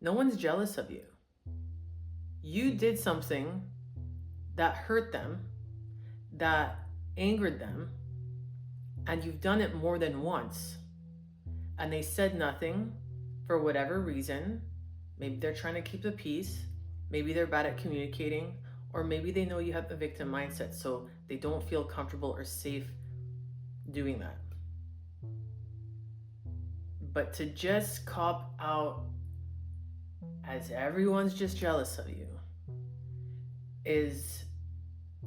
No one's jealous of you. You did something that hurt them, that angered them, and you've done it more than once. And they said nothing for whatever reason. Maybe they're trying to keep the peace. Maybe they're bad at communicating. Or maybe they know you have a victim mindset, so they don't feel comfortable or safe doing that. But to just cop out as everyone's just jealous of you is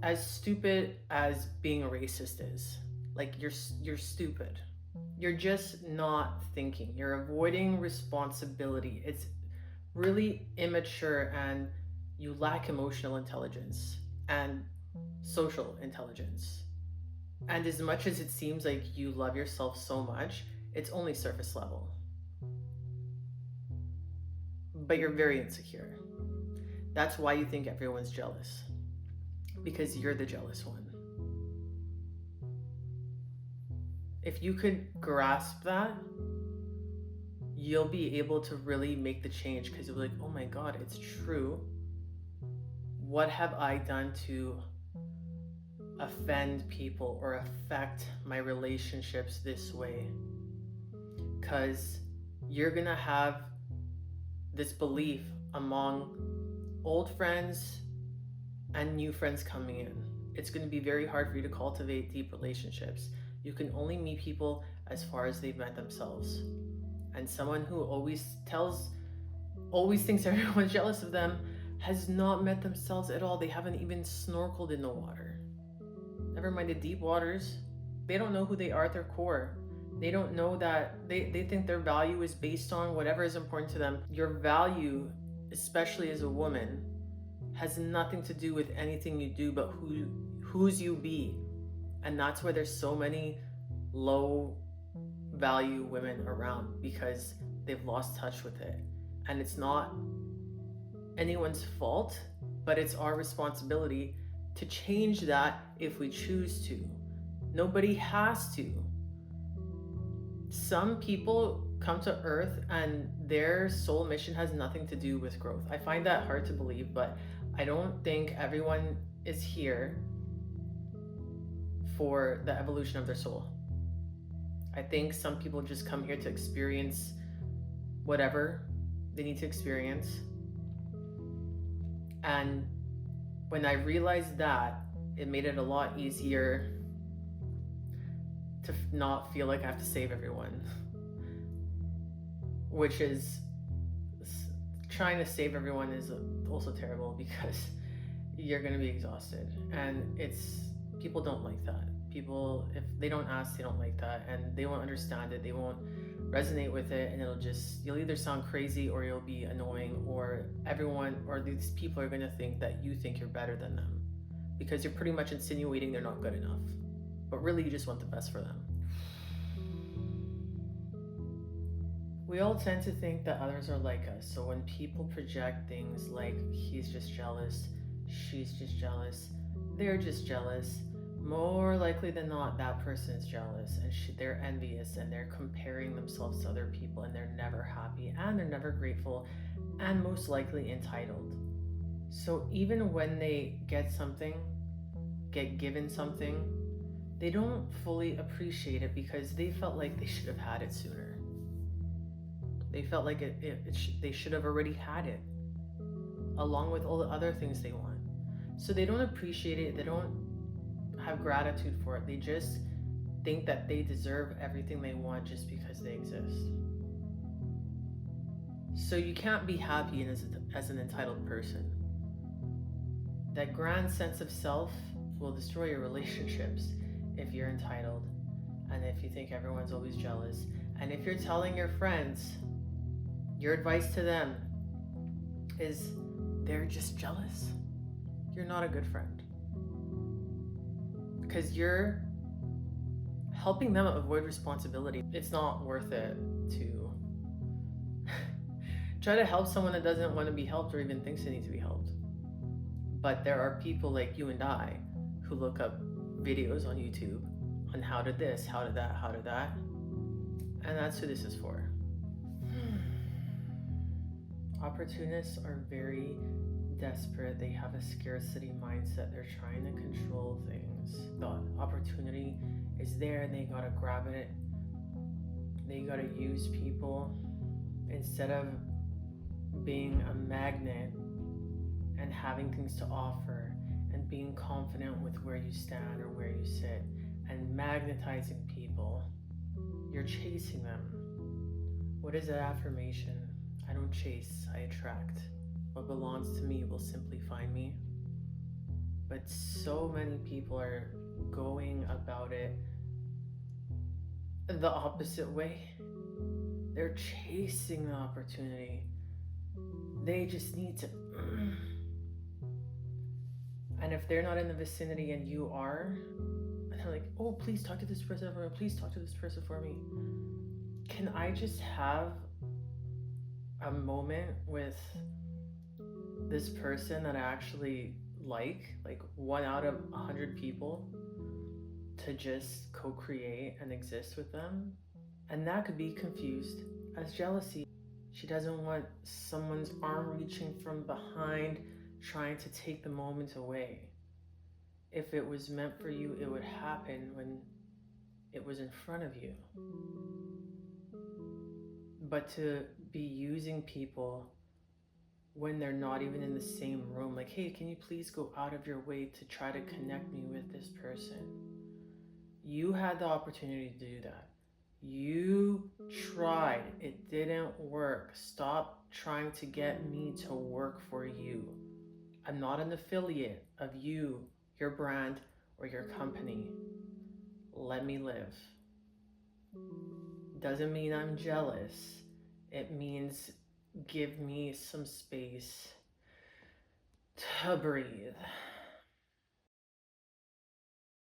as stupid as being a racist is. Like, you're stupid. You're just not thinking. You're avoiding responsibility. It's really immature, and you lack emotional intelligence and social intelligence. And as much as it seems like you love yourself so much, it's only surface level. But you're very insecure. That's why you think everyone's jealous, because you're the jealous one. If you could grasp that, you'll be able to really make the change, because you'll be like, oh my God, it's true. What have I done to offend people or affect my relationships this way? Because you're gonna have this belief among old friends and new friends coming in. It's going to be very hard for you to cultivate deep relationships. You can only meet people as far as they've met themselves. And someone who always thinks everyone's jealous of them has not met themselves at all. They haven't even snorkeled in the water. Never mind the deep waters. They don't know who they are at their core. They don't know that they think their value is based on whatever is important to them. Your value, especially as a woman, has nothing to do with anything you do but whose you be. And that's why there's so many low value women around, because they've lost touch with it. And it's not anyone's fault, but it's our responsibility to change that if we choose to. Nobody has to. Some people come to Earth and their soul mission has nothing to do with growth. I find that hard to believe, but I don't think everyone is here for the evolution of their soul. I think some people just come here to experience whatever they need to experience. And when I realized that, it made it a lot easier to not feel like I have to save everyone. Which is, trying to save everyone is also terrible, because you're going to be exhausted. And people don't like that. People, if they don't ask, they don't like that, and they won't understand it. They won't resonate with it, and you'll either sound crazy or you'll be annoying, or these people are going to think that you think you're better than them, because you're pretty much insinuating they're not good enough. But really, you just want the best for them. We all tend to think that others are like us. So when people project things like, he's just jealous, she's just jealous, they're just jealous, more likely than not, that person is jealous, and they're envious, and they're comparing themselves to other people, and they're never happy, and they're never grateful, and most likely entitled. So even when they get given something, they don't fully appreciate it, because they felt like they should have had it sooner. They felt like they should have already had it, along with all the other things they want. So they don't appreciate it. They don't have gratitude for it. They just think that they deserve everything they want just because they exist. So you can't be happy as an entitled person. That grand sense of self will destroy your relationships if you're entitled, and if you think everyone's always jealous, and if you're telling your friends, your advice to them is they're just jealous, you're not a good friend, because you're helping them avoid responsibility. It's not worth it to try to help someone that doesn't want to be helped or even thinks they need to be helped. But there are people like you and I who look up videos on YouTube on how to this, how to that, how to that. And that's who this is for. Opportunists are very desperate. They have a scarcity mindset. They're trying to control things. The opportunity is there and they gotta grab it. They gotta use people instead of being a magnet and having things to offer and being confident with where you stand or where you sit and magnetizing people. You're chasing them. What is that affirmation? I don't chase, I attract. What belongs to me will simply find me. But so many people are going about it the opposite way. They're chasing the opportunity. They just need to. And if they're not in the vicinity and you are, and they're like, oh, please talk to this person for me, please talk to this person for me. Can I just have a moment with this person that I actually like 1 out of 100 people, to just co-create and exist with them? And that could be confused as jealousy. She doesn't want someone's arm reaching from behind, trying to take the moment away. If it was meant for you, it would happen when it was in front of you. But to be using people when they're not even in the same room, like, hey, can you please go out of your way to try to connect me with this person? You had the opportunity to do that. You tried. It didn't work. Stop trying to get me to work for you. I'm not an affiliate of you, your brand, or your company. Let me live. Doesn't mean I'm jealous. It means give me some space to breathe.